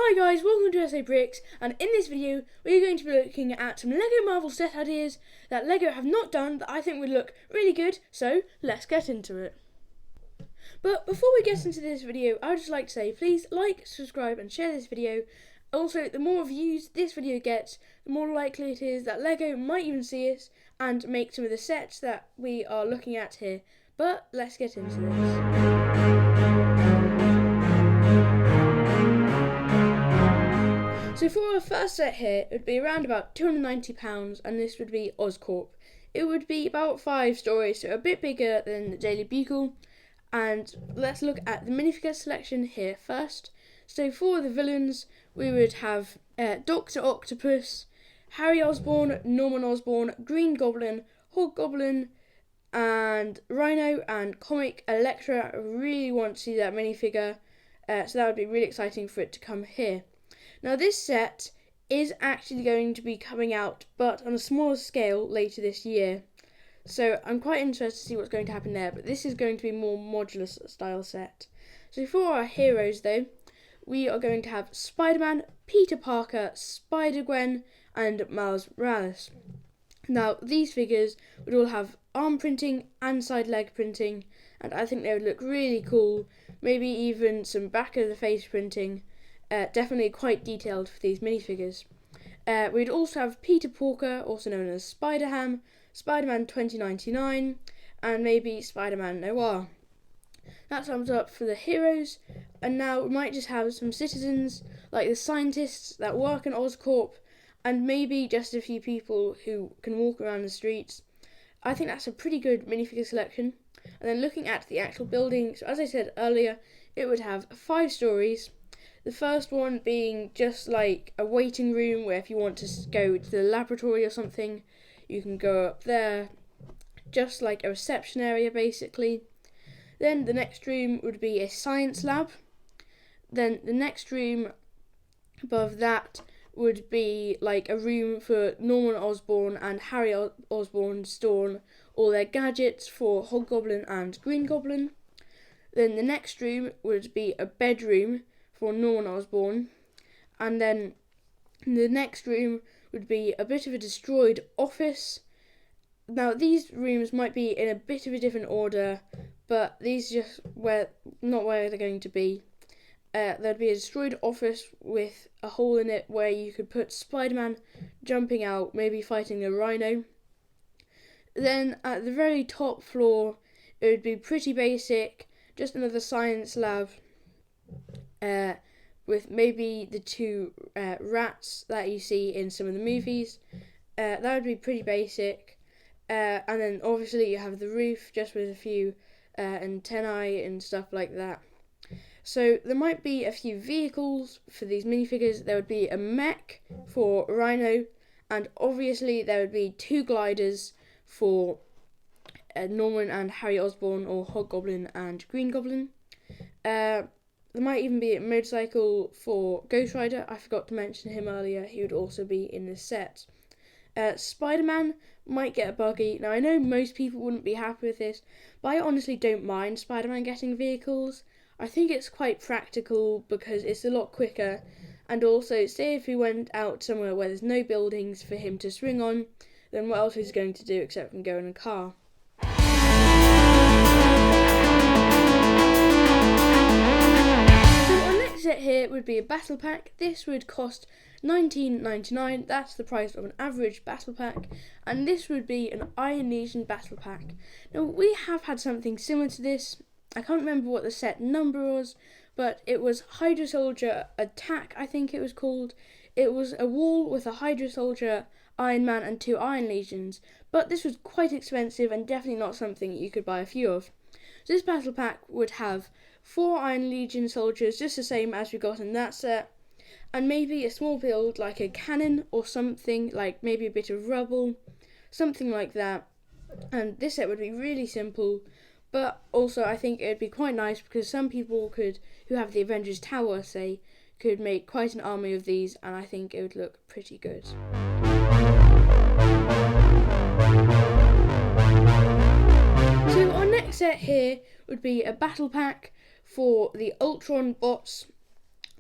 Hi guys, welcome to SA Bricks, and in this video we're going to be looking at some LEGO Marvel set ideas that LEGO have not done that I think would look really good, so let's get into it. But before we get into this video, I would just like to say please like, subscribe and share this video. Also, the more views this video gets, the more likely it is that LEGO might even see it and make some of the sets that we are looking at here. But let's get into this. So for our first set here, it would be around about £290, and this would be Oscorp. It would be about 5 stories, so a bit bigger than the Daily Bugle. And let's look at the minifigure selection here first. So for the villains, we would have Dr. Octopus, Harry Osborn, Norman Osborn, Green Goblin, Hobgoblin, and Rhino, and Comic Electra. I really want to see that minifigure, so that would be really exciting for it to come here. Now this set is actually going to be coming out, but on a smaller scale later this year. So I'm quite interested to see what's going to happen there, but this is going to be more modular style set. So for our heroes though, we are going to have Spider-Man, Peter Parker, Spider-Gwen and Miles Morales. Now these figures would all have arm printing and side leg printing, and I think they would look really cool, maybe even some back of the face printing. Definitely quite detailed for these minifigures. We'd also have Peter Parker, also known as Spider-Ham, Spider-Man 2099, and maybe Spider-Man Noir. That sums up for the heroes, and now we might just have some citizens, like the scientists that work in Oscorp, and maybe just a few people who can walk around the streets. I think that's a pretty good minifigure selection. And then looking at the actual building, so as I said earlier, it would have 5 stories. The first one being just like a waiting room where if you want to go to the laboratory or something, you can go up there, just like a reception area basically. Then the next room would be a science lab. Then the next room above that would be like a room for Norman Osborn and Harry Osborn to store all their gadgets for Hobgoblin and Green Goblin. Then the next room would be a bedroom for Norman Osborn, and then the next room would be a bit of a destroyed office. Now these rooms might be in a bit of a different order, but these are just not where they're going to be. There'd be a destroyed office with a hole in it where you could put Spider-Man jumping out, maybe fighting a Rhino. Then at the very top floor, it would be pretty basic, just another science lab. With maybe the 2 rats that you see in some of the movies. That would be pretty basic. And then obviously you have the roof just with a few antennae and stuff like that. So there might be a few vehicles for these minifigures. There would be a mech for Rhino, and obviously there would be 2 gliders for Norman and Harry Osborn, or Hobgoblin and Green Goblin. There might even be a motorcycle for Ghost Rider. I forgot to mention him earlier. He would also be in this set. Spider-Man might get a buggy. Now I know most people wouldn't be happy with this, but I honestly don't mind Spider-Man getting vehicles. I think it's quite practical because it's a lot quicker, and also say if he went out somewhere where there's no buildings for him to swing on, then what else is he going to do except for go in a car? Set here would be a battle pack. This would cost $19.99. That's the price of an average battle pack, and this would be an Iron Legion battle pack. Now we have had something similar to this. I can't remember what the set number was, but it was Hydra Soldier Attack, I think it was called. It was a wall with a Hydra Soldier, Iron Man and 2 Iron Legions, but this was quite expensive and definitely not something you could buy a few of. So this battle pack would have 4 Iron Legion soldiers, just the same as we got in that set, and maybe a small build like a cannon or something, like maybe a bit of rubble, something like that. And this set would be really simple, but also I think it would be quite nice because some people who have the Avengers Tower, say, could make quite an army of these, and I think it would look pretty good. So our next set here would be a battle pack for the Ultron bots.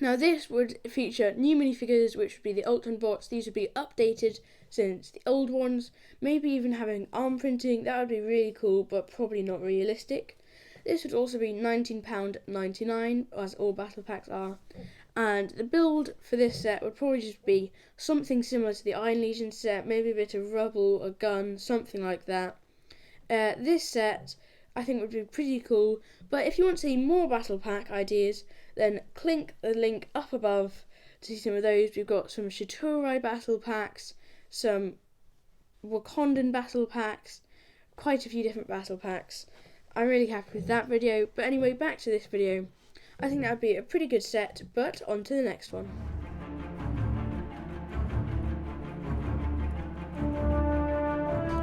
Now this would feature new minifigures, which would be the Ultron bots. These would be updated since the old ones, maybe even having arm printing. That would be really cool, but probably not realistic. This would also be £19.99, as all battle packs are. And the build for this set would probably just be something similar to the Iron Legion set, maybe a bit of rubble, a gun, something like that. This set I think would be pretty cool, but if you want to see more battle pack ideas, then click the link up above to see some of those. We've got some Shiturai battle packs, some Wakandan battle packs, quite a few different battle packs. I'm really happy with that video, but anyway, back to this video. I think that would be a pretty good set, but on to the next one.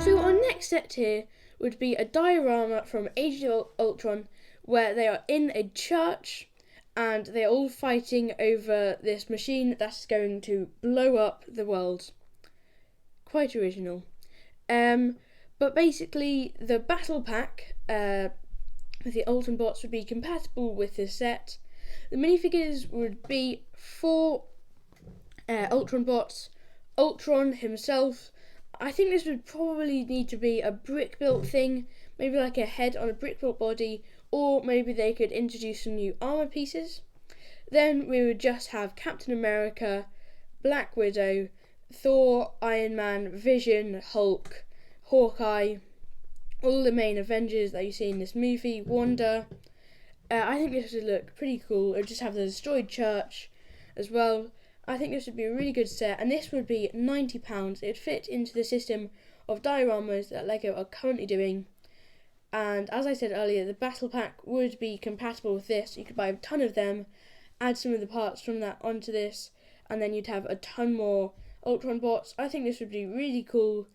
So our next set here would be a diorama from Age of Ultron, where they are in a church and they're all fighting over this machine that's going to blow up the world. Quite original. But basically the battle pack with the Ultron bots would be compatible with this set. The minifigures would be 4 Ultron bots, Ultron himself. I think this would probably need to be a brick built thing, maybe like a head on a brick built body, or maybe they could introduce some new armour pieces. Then we would just have Captain America, Black Widow, Thor, Iron Man, Vision, Hulk, Hawkeye, all the main Avengers that you see in this movie, Wanda. I think this would look pretty cool. It would just have the destroyed church as well. I think this would be a really good set, and this would be £90. It would fit into the system of dioramas that LEGO are currently doing. And as I said earlier, the battle pack would be compatible with this. You could buy a ton of them, add some of the parts from that onto this, and then you'd have a ton more Ultron bots. I think this would be really cool,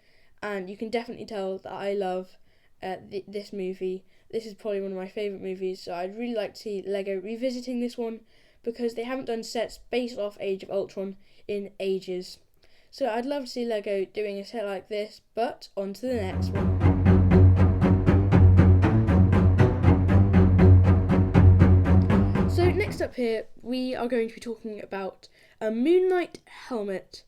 and you can definitely tell that I love this movie. This is probably one of my favourite movies, so I'd really like to see LEGO revisiting this one, because they haven't done sets based off Age of Ultron in ages. So I'd love to see LEGO doing a set like this, but on to the next one. So next up here, we are going to be talking about a Moon Knight helmet.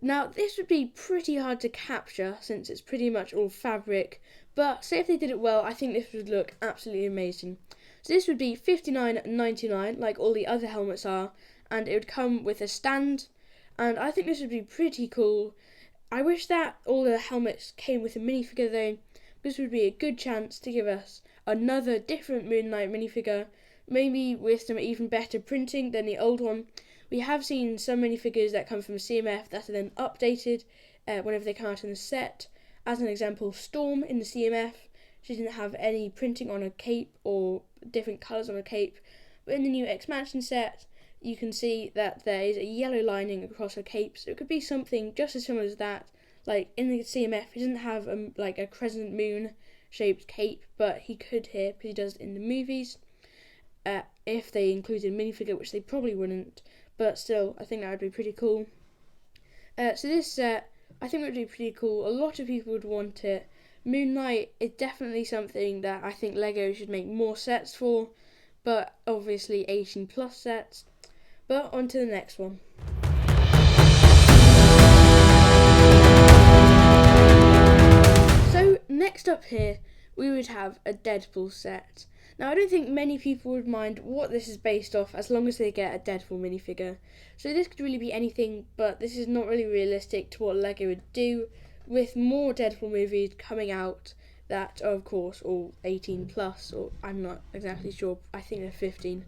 Now this would be pretty hard to capture since it's pretty much all fabric, but say if they did it well, I think this would look absolutely amazing. So this would be $59.99 like all the other helmets are, and it would come with a stand, and I think this would be pretty cool. I wish that all the helmets came with a minifigure though. This would be a good chance to give us another different Moon Knight minifigure, maybe with some even better printing than the old one. We have seen some minifigures that come from CMF that are then updated whenever they come out in the set. As an example, Storm in the CMF, she didn't have any printing on her cape or different colours on her cape. But in the new X-Mansion set, you can see that there is a yellow lining across her cape, so it could be something just as similar as that. Like in the CMF, he doesn't have like a crescent moon shaped cape, but he could here because he does in the movies. If they included a minifigure, which they probably wouldn't, but still, I think that would be pretty cool. So this set, I think would be pretty cool. A lot of people would want it. Moon Knight is definitely something that I think LEGO should make more sets for, but obviously 18+ sets. But on to the next one. So next up here, we would have a Deadpool set. Now I don't think many people would mind what this is based off as long as they get a Deadpool minifigure. So this could really be anything, but this is not really realistic to what LEGO would do, with more Deadpool movies coming out that are of course all 18+, or I'm not exactly sure, I think they're 15.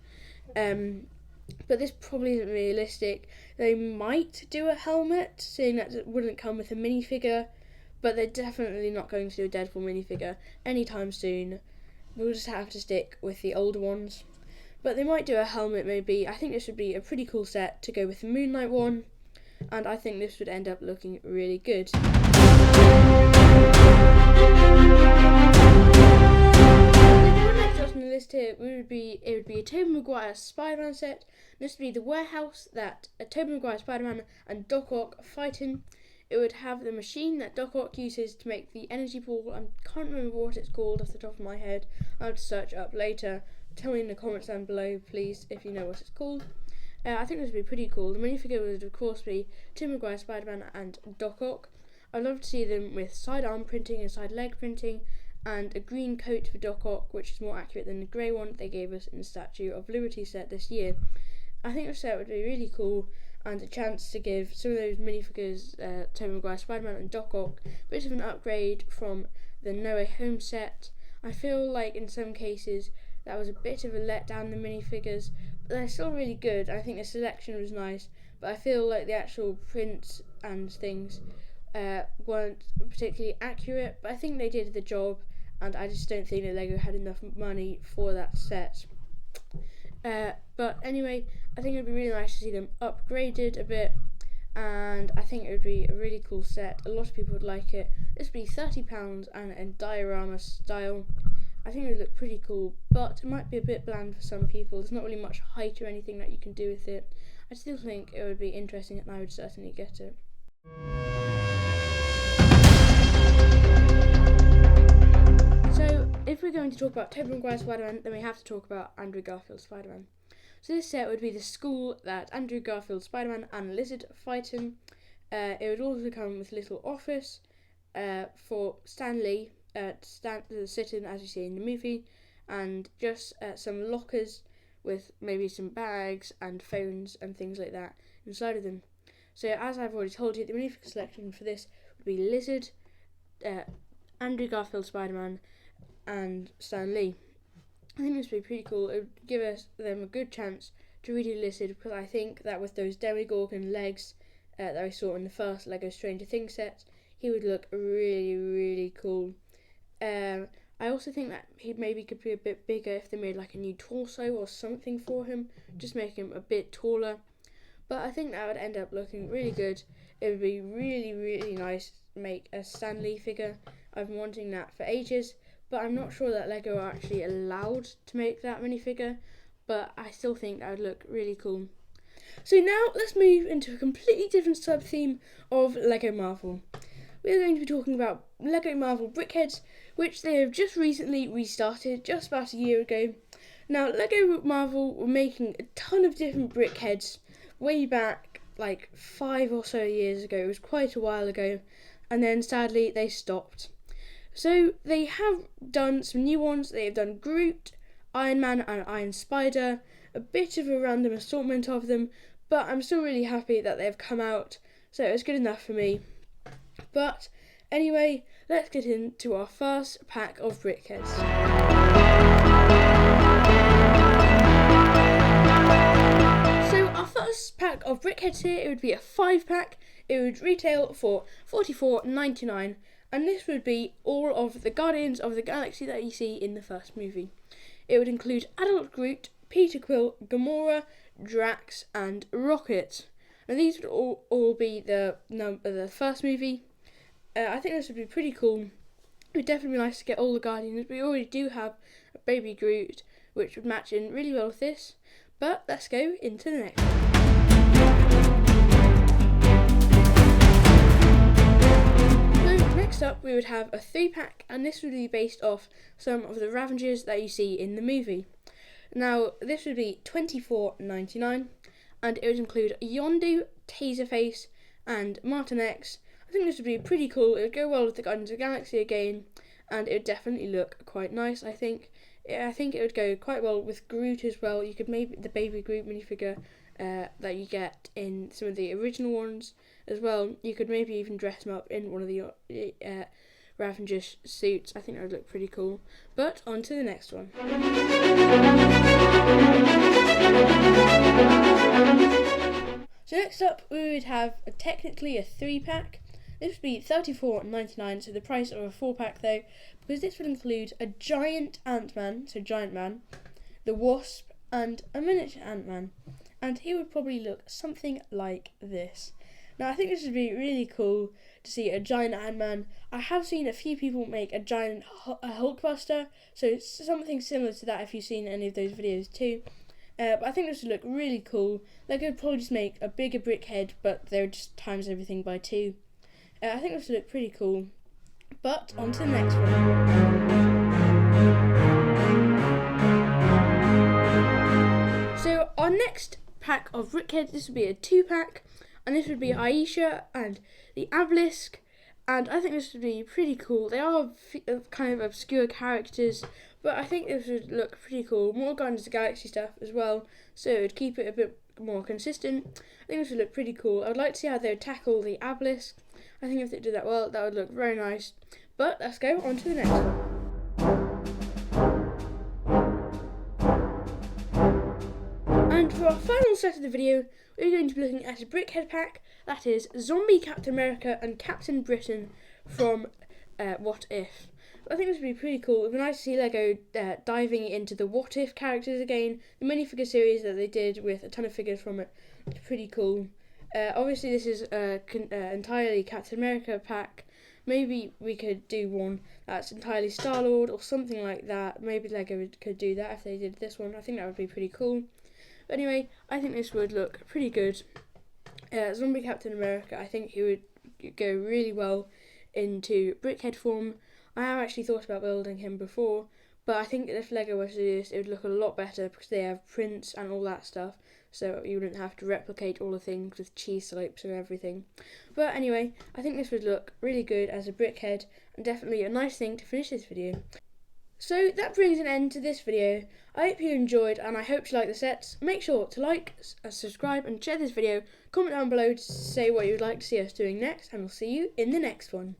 But this probably isn't realistic. They might do a helmet, seeing that it wouldn't come with a minifigure, but they're definitely not going to do a Deadpool minifigure anytime soon. We'll just have to stick with the older ones. But they might do a helmet maybe. I think this would be a pretty cool set to go with the Moon Knight one, and I think this would end up looking really good. The next on the list here would be a Tobey Maguire Spider-Man set. This would be the warehouse that Tobey Maguire Spider-Man and Doc Ock fight in. It would have the machine that Doc Ock uses to make the energy ball. I can't remember what it's called off the top of my head. I'll have to search it up later. Tell me in the comments down below, please, if you know what it's called. I think this would be pretty cool. The minifigure would of course be Tim Maguire, Spider-Man and Doc Ock. I'd love to see them with side arm printing and side leg printing, and a green coat for Doc Ock, which is more accurate than the grey one they gave us in the Statue of Liberty set this year. I think the set would be really cool, and a chance to give some of those minifigures, Tobey Maguire, Spider-Man and Doc Ock, a bit of an upgrade from the No Way Home set. I feel like in some cases that was a bit of a letdown, the minifigures, but they're still really good. I think the selection was nice, but I feel like the actual prints and things weren't particularly accurate, but I think they did the job, and I just don't think that LEGO had enough money for that set. But anyway, I think it would be really nice to see them upgraded a bit, and I think it would be a really cool set. A lot of people would like it. This would be £30 and in diorama style. I think it would look pretty cool, but it might be a bit bland for some people. There's not really much height or anything that you can do with it. I still think it would be interesting, and I would certainly get it. So, if we're going to talk about Tobey Maguire Spider-Man, then we have to talk about Andrew Garfield Spider-Man. So this set would be the school that Andrew Garfield Spider-Man and Lizard fight in. It would also come with a little office for Stan Lee to sit in, as you see in the movie, and just some lockers with maybe some bags and phones and things like that inside of them. So as I've already told you, the minifigure selection for this would be Lizard, Andrew Garfield Spider-Man and Stan Lee. I think this would be pretty cool. It would give them a good chance to redo Lizard, because I think that with those Demogorgon legs that I saw in the first LEGO Stranger Things set, he would look really, really cool. I also think that he maybe could be a bit bigger if they made like a new torso or something for him, just make him a bit taller. But I think that would end up looking really good. It would be really, really nice to make a Stan Lee figure. I've been wanting that for ages, but I'm not sure that LEGO are actually allowed to make that minifigure, but I still think that would look really cool. So now let's move into a completely different sub-theme of LEGO Marvel. We're going to be talking about LEGO Marvel Brickheadz, which they have just recently restarted, just about a year ago. Now, LEGO Marvel were making a ton of different Brickheadz way back, like 5 or so years ago. It was quite a while ago, and then sadly they stopped. So they have done some new ones. They have done Groot, Iron Man and Iron Spider, a bit of a random assortment of them, but I'm still really happy that they've come out, so it's good enough for me. But anyway, let's get into our first pack of Brickheadz. So our first pack of Brickheadz here, it would be a 5-pack. It would retail for $44.99, and this would be all of the Guardians of the Galaxy that you see in the first movie. It would include Adult Groot, Peter Quill, Gamora, Drax and Rocket. Now these would all be the first movie. I think this would be pretty cool. It would definitely be nice to get all the Guardians. We already do have a baby Groot, which would match in really well with this. But let's go into the next one. So next up we would have a 3-pack, and this would be based off some of the Ravagers that you see in the movie. Now this would be $24.99, and it would include Yondu, Taserface and Martin X. I think this would be pretty cool. It would go well with the Guardians of the Galaxy again, and it would definitely look quite nice, I think. I think it would go quite well with Groot as well. You could maybe the baby Groot minifigure that you get in some of the original ones as well. You could maybe even dress him up in one of the Ravager suits. I think that would look pretty cool. But on to the next one. So next up we would have technically a 3-pack. This would be $34.99, so the price of a 4-pack though, because this would include a giant Ant-Man, so Giant Man, the Wasp, and a miniature Ant-Man. And he would probably look something like this. Now I think this would be really cool to see a giant Ant-Man. I have seen a few people make a giant Hulkbuster, so it's something similar to that if you've seen any of those videos too. But I think this would look really cool. They could probably just make a bigger Brickhead, but they would just times everything by 2. I think this would look pretty cool. But on to the next one. So our next pack of Brickheadz. This would be a 2-pack, and this would be Ayesha and the Abilisk, and I think this would be pretty cool. They are kind of obscure characters, but I think this would look pretty cool. More Guardians of the Galaxy stuff as well, so it would keep it a bit more consistent. I think this would look pretty cool. I would like to see how they would tackle the Abilisk. I think if they did that well, that would look very nice. But let's go on to the next one. And for our final set of the video, we're going to be looking at a Brickhead pack. That is Zombie Captain America and Captain Britain from What If. I think this would be pretty cool. It would be nice to see LEGO diving into the What If characters again. The minifigure series that they did with a ton of figures from it. It's pretty cool. Obviously this is entirely Captain America pack. Maybe we could do one that's entirely Star-Lord or something like that. Maybe LEGO could do that if they did this one. I think that would be pretty cool. But anyway, I think this would look pretty good. Zombie Captain America, I think he would go really well into Brickhead form. I have actually thought about building him before, but I think if LEGO was to do this, it would look a lot better because they have prints and all that stuff, so you wouldn't have to replicate all the things with cheese slopes and everything. But anyway, I think this would look really good as a Brickhead, and definitely a nice thing to finish this video. So that brings an end to this video. I hope you enjoyed, and I hope you like the sets. Make sure to like, subscribe and share this video. Comment down below to say what you would like to see us doing next, and we'll see you in the next one.